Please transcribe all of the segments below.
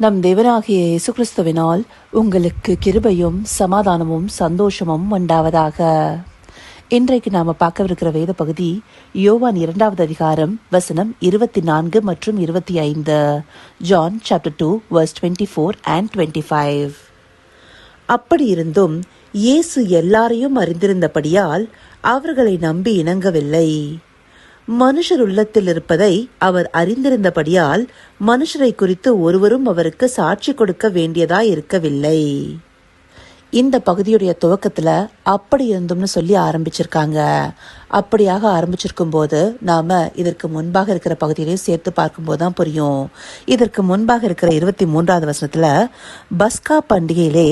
நம் தேவனாகிய இயேசு கிறிஸ்துவினால் உங்களுக்கு கிருபையும் சமாதானமும் சந்தோஷமும் உண்டாவதாக. இன்றைக்கு நாம பார்க்கவிருக்கிற வேத பகுதி யோவான் 2வது அதிகாரம் வசனம் 24 மற்றும் 25. John chapter 2 verse 24 and 25. அப்படி இருந்தும் இயேசு எல்லாரையும் அறிந்திருந்தபடியால் அவர்களை நம்பி இணங்கவில்லை. மனுஷர் உள்ளத்தில் இருப்பதை அவர் அறிந்திருந்தபடியால் மனுஷரை குறித்து ஒருவரும் அவருக்கு சாட்சி கொடுக்க வேண்டியதாய் இருக்கவில்லை. இந்த பகுதியுடைய துவக்கத்துல அப்படி இருந்தும்னு சொல்லி ஆரம்பிச்சிருக்காங்க. அப்படியாக ஆரம்பிச்சிருக்கும் போது நாம இதற்கு முன்பாக இருக்கிற பகுதியிலையும் சேர்த்து பார்க்கும்போது தான் புரியும். இதற்கு முன்பாக இருக்கிற 23வது வசனத்துல பஸ்கா பண்டிகையிலே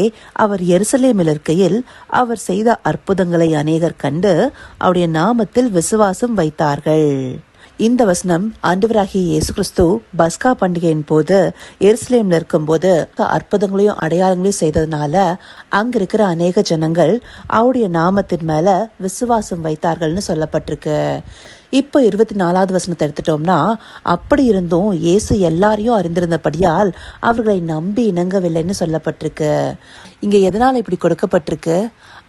அவர் எருசலேமில் இருக்கையில் அவர் செய்த அற்புதங்களை அநேகர் கண்டு அவருடைய நாமத்தில் விசுவாசம் வைத்தார்கள். இந்த வசனம் ஆண்டவராகிய இயேசு கிறிஸ்து பஸ்கா பண்டிகையின் போது எருசலேம்ல இருக்கும் போது அற்புதங்களையும் அடையாளங்களையும் செய்ததுனால அங்க இருக்கிற அநேக ஜனங்கள் அவருடைய நாமத்தின் மேல விசுவாசம் வைத்தார்கள்னு சொல்லப்பட்டிருக்கு. இப்போ 24வது வசனத்தை எடுத்துட்டோம்னா, அப்படி இருந்தும் இயேசு எல்லாரையும் அறிந்திருந்தபடியால் அவர்களை நம்பி இணங்கவில்லைன்னு சொல்லப்பட்டிருக்கு. இங்க எதனால இப்படி கொடுக்கப்பட்டிருக்கு?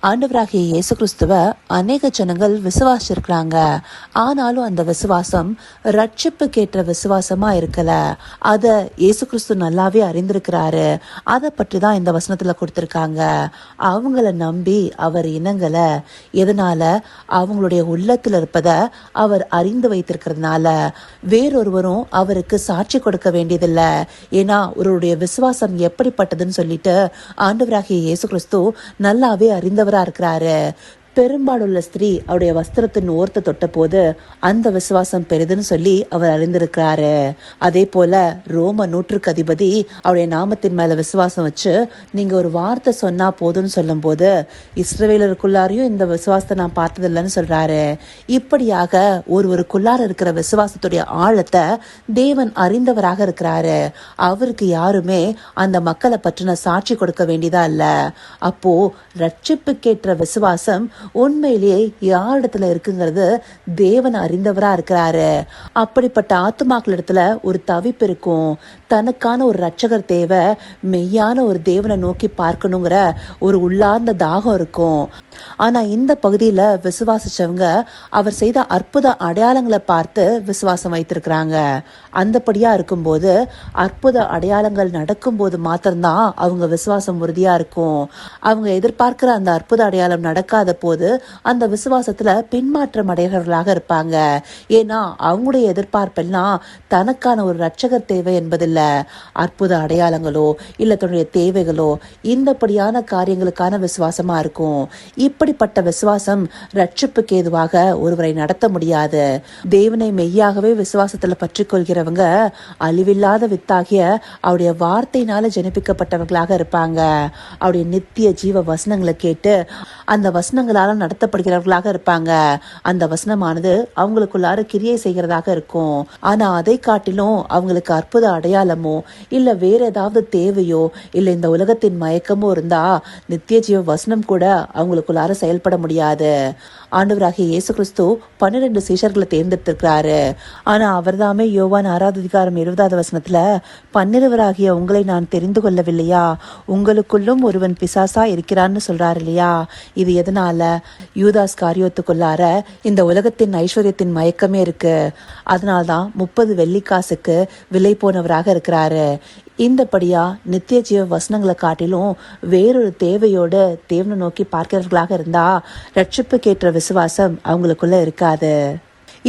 ஆண்டவராகிய இயேசு கிறிஸ்துவ அநேக ஜனங்கள் விசுவாசிச்சிருக்கிறாங்க. ஆனாலும் அந்த விசுவாசம் ரட்சிப்புக்கேற்ற விசுவாசமா இருக்கல. அத இயேசு கிறிஸ்து நல்லாவே அறிந்திருக்கிறாரு. அதை பற்றி தான் இந்த வசனத்துல கொடுத்திருக்காங்க. அவங்கள நம்பி அவர் இணங்கல. எதனால? அவங்களுடைய உள்ளத்துல இருப்பத அவர் அறிந்து வைத்திருக்கிறதுனால. வேறொருவரும் அவருக்கு சாட்சி கொடுக்க வேண்டியதில்லை. ஏன்னா அவருடைய விசுவாசம் எப்படிப்பட்டதுன்னு சொல்லிட்டு ஆண்டவராகிய இயேசு கிறிஸ்து நல்லாவே அறிந்தவரா இருக்கிறாரு. பெரும்பாலுள்ள ஸ்திரீ அவருடைய வஸ்திரத்தின் ஓரத்தை தொட்ட போது அந்த விசுவாசம் பெரிதுன்னு சொல்லி அவர் அறிந்திருக்கிறாரு. அதே போல ரோம நூற்றுக்கு அதிபதி அவருடைய நாமத்தின் மேல விசுவாசம் வச்சு நீங்க ஒரு வார்த்தை சொன்னா போதும்னு சொல்லும் போது இஸ்ரவேலருக்குள்ளாரையும் இந்த விசுவாசத்தை நான் பார்த்ததில்லைன்னு சொல்றாரு. இப்படியாக ஒருவருக்குள்ளார இருக்கிற விசுவாசத்துடைய ஆழத்தை தேவன் அறிந்தவராக இருக்கிறாரு. அவருக்கு யாருமே அந்த மக்களை பற்றின சாட்சி கொடுக்க வேண்டியதா இல்ல. அப்போ ரட்சிப்புக்கேற்ற விசுவாசம் உண்மையிலேயே யாரிடத்துல இருக்குங்கிறது தேவன் அறிந்தவரா இருக்கிறாரு. அப்படிப்பட்ட ஆத்துமாக்கள் இடத்துல ஒரு தவிப்பு இருக்கும். தனக்கான ஒரு ரட்சகர் தேவை, மெய்யான ஒரு தேவனை நோக்கி பார்க்கணுங்கிற ஒரு உள்ளார்ந்த தாகம் இருக்கும். ஆனா இந்த பகுதியில விசுவாசிச்சவங்க அவர் செய்த அற்புத அடையாளங்களை பார்த்து விசுவாசம் வைத்திருக்கிறாங்க. அந்தபடியா இருக்கும்போது அற்புத அடையாளங்கள் நடக்கும் போது மாத்திரம்தான் அவங்க விசுவாசம் உறுதியா இருக்கும். அவங்க எதிர்பார்க்கிற அந்த அற்புத அடையாளம் நடக்காத போது அந்த விசுவாசத்துல பின்மாற்றம் அடைகிறவர்களாக இருப்பாங்க. ஏன்னா அவங்களுடைய எதிர்பார்ப்பெல்லாம் தனக்கான ஒரு ரட்சகர் தேவை என்பதில்ல, அற்புத அடையாளங்களோ இல்ல தன்னுடைய தேவைகளோ இந்தபடியான காரியங்களுக்கான விசுவாசமா இருக்கும். இப்படிப்பட்ட விசுவாசம் ரட்சிப்புக்கு ஏதுவாக ஒருவரை நடத்த முடியாது. தேவனை மெய்யாகவே விசுவாசத்துல பற்றி கொள்கிறவங்க அழிவில்லாத வித்தாகிய அவருடைய வார்த்தையினால ஜனிப்பிக்கப்பட்டவர்களாக இருப்பாங்க. அவருடைய நித்திய ஜீவ வசனங்களை கேட்டு அந்த வசனங்களால நடத்தப்படுகிறவர்களாக இருப்பாங்க. அந்த வசனமானது அவங்களுக்குள்ளார கிரியை செய்கிறதாக இருக்கும். ஆனா அதை காட்டிலும் அவங்களுக்கு அற்புத அடையாளமோ இல்ல வேற ஏதாவது தேவையோ இல்ல இந்த உலகத்தின் மயக்கமோ இருந்தா நித்திய ஜீவ வசனம் கூட அவங்களுக்குள்ளார செயல்பட முடியாது. ஆண்டவராகிய இயேசு கிறிஸ்து 12 சீஷர்களை தேர்ந்தெடுத்திருக்கிறாரு. ஆனா அவர்தாமே யோவான் 6வது அதிகாரம் 20வது வசனத்துல 12 உங்களை நான் தெரிந்து கொள்ளவில்லையா, உங்களுக்குள்ளும் ஒருவன் பிசாசா இருக்கிறான்னு சொல்றாரு இல்லையா? இது எதனால? யூதாஸ் காரியோத்துக்குள்ளார இந்த உலகத்தின் ஐஸ்வர்யத்தின் மயக்கமே இருக்கு. அதனால்தான் 30 வெள்ளிக்காசுக்கு விலை போனவராக இருக்கிறாரு. இந்தபடியா நித்திய ஜீவ வசனங்களை காட்டிலும் வேறொரு தேவையோடு தேவனை நோக்கி பார்க்கிறவர்களாக இருந்தா ரட்சிப்புக்கேற்ற விசுவாசம் அவங்களுக்குள்ள இருக்காது.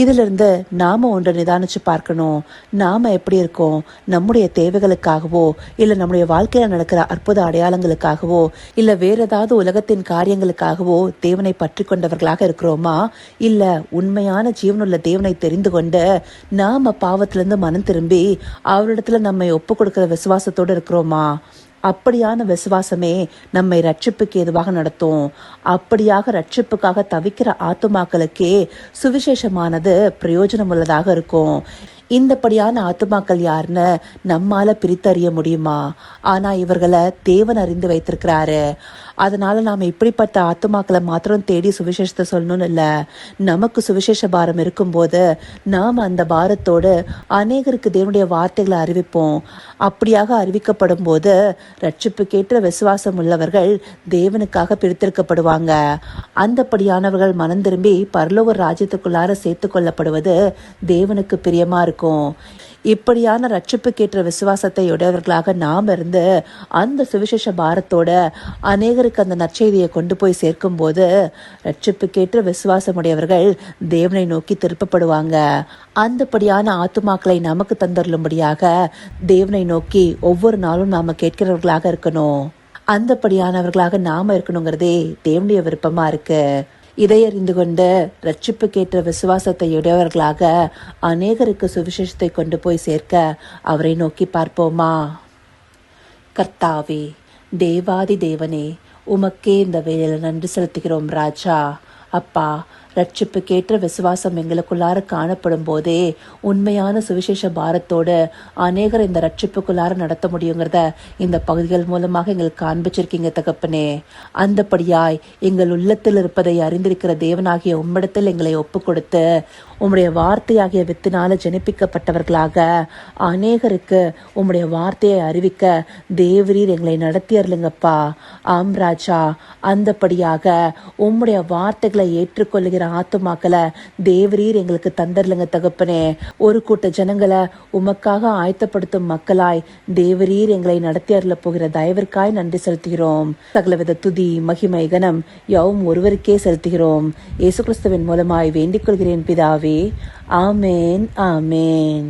இதுல இருந்து நாம ஒன்றை நிதானிச்சு பார்க்கணும். நாம எப்படி இருக்கோம்? நம்முடைய தேவைகளுக்காகவோ இல்ல நம்முடைய வாழ்க்கையில நடக்கிற அற்புத அடையாளங்களுக்காகவோ இல்ல வேற ஏதாவது உலகத்தின் காரியங்களுக்காகவோ தேவனை பற்றி கொண்டவர்களாக இருக்கிறோமா? இல்ல உண்மையான ஜீவனுள்ள தேவனை தெரிந்து கொண்டு நாம பாவத்திலிருந்து மனம் திரும்பி அவரிடத்துல நம்மை ஒப்பு கொடுக்கிற விசுவாசத்தோடு இருக்கிறோமா? அப்படியான விசுவாசமே நம்மை ரட்சிப்புக்கு ஏதுவாக நடத்தும். அப்படியாக ரட்சிப்புக்காக தவிக்கிற ஆத்துமாக்களுக்கே சுவிசேஷமானது பிரயோஜனம் உள்ளதாக இருக்கும். இந்தபடியான ஆத்துமாக்கள் யாருன்னு நம்மால பிரித்தறிய முடியுமா? ஆனா இவர்களை தேவன் அறிந்து வைத்திருக்கிறாரு. அதனால நாம் இப்படிப்பட்ட ஆத்துமாக்களை மாத்திரம் தேடி சுவிசேஷத்தை சொல்லணும்னு இல்லை. நமக்கு சுவிசேஷ பாரம் இருக்கும்போது நாம் அந்த பாரத்தோடு அநேகருக்கு தேவனுடைய வார்த்தைகளை அறிவிப்போம். அப்படியாக அறிவிக்கப்படும் போது ரட்சிப்புக்கேற்ற விசுவாசம் உள்ளவர்கள் தேவனுக்காக பிரித்தெடுக்கப்படுவாங்க. அந்தப்படியானவர்கள் மனம் திரும்பி பரலோக ராஜ்யத்துக்குள்ளார சேர்த்து கொள்ளப்படுவது தேவனுக்கு பிரியமா இருக்கும். இப்படியான ரட்சிப்புக்கேற்ற விசுவாசத்தை உடையவர்களாக நாம் இருந்து அந்த சுவிசேஷ பாரத்தோட அநேகருக்கு அந்த நற்செய்தியை கொண்டு போய் சேர்க்கும் போது ரட்சிப்புக்கேற்ற விசுவாசமுடையவர்கள் தேவனை நோக்கி திருப்பப்படுவாங்க. அந்தப்படியான ஆத்துமாக்களை நமக்கு தந்தருளும்படியாக தேவனை நோக்கி ஒவ்வொரு நாளும் நாம கேட்கிறவர்களாக இருக்கணும். அந்தப்படியானவர்களாக நாம இருக்கணுங்கிறதே தேவனுடைய விருப்பமா இருக்கு. இதை அறிந்து கொண்டு ரட்சிப்புக்கேற்ற விசுவாசத்தை உடையவர்களாக அநேகருக்கு சுவிசேஷத்தை கொண்டு போய் சேர்க்க அவரை நோக்கி பார்ப்போமா? கர்த்தாவே, தேவாதி தேவனே, உமக்கே இந்த வேளையில நன்றி செலுத்துகிறோம் ராஜா. அப்பா, ரட்சிப்புக்கேற்ற விசுவாசம் எங்களுக்குள்ளார காணப்படும் போதே உண்மையான சுவிசேஷ பாரத்தோடு அநேகர் இந்த ரட்சிப்புக்குள்ளார நடத்த முடியுங்கிறத இந்த பகுதிகள் மூலமாக எங்களுக்கு காண்பிச்சிருக்கீங்க தகப்பனே. அந்தபடியாய் எங்கள் உள்ளத்தில் இருப்பதை அறிந்திருக்கிற தேவனாகிய உம்மிடத்தில் எங்களை ஒப்பு கொடுத்து உம்முடைய வார்த்தையாகிய வித்தினால ஜனிப்பிக்கப்பட்டவர்களாக அநேகருக்கு உம்முடைய வார்த்தையை அறிவிக்க தேவரீர் எங்களை நடத்தி அருளுங்கப்பா. ஆம் ராஜா, அந்தபடியாக உம்முடைய வார்த்தைகளை ஏற்றுக்கொள்ளுகிற ஆத்துமாக்களை தேவரீர் எங்களுக்கு தந்தர்லுங்க தகப்பனே. ஒரு கூட்ட ஜனங்களை உமக்காக ஆயத்தப்படுத்தும் மக்களாய் தேவரீர் எங்களை நடத்தி அருள போகிற தயவிற்காய் நன்றி செலுத்துகிறோம். சகலவித துதி மகிமை கனம் யாவும் ஒருவருக்கே செலுத்துகிறோம். இயேசு கிறிஸ்துவின் மூலமாய் வேண்டிக் கொள்கிறேன் பிதாவே. ஆமேன், ஆமேன்.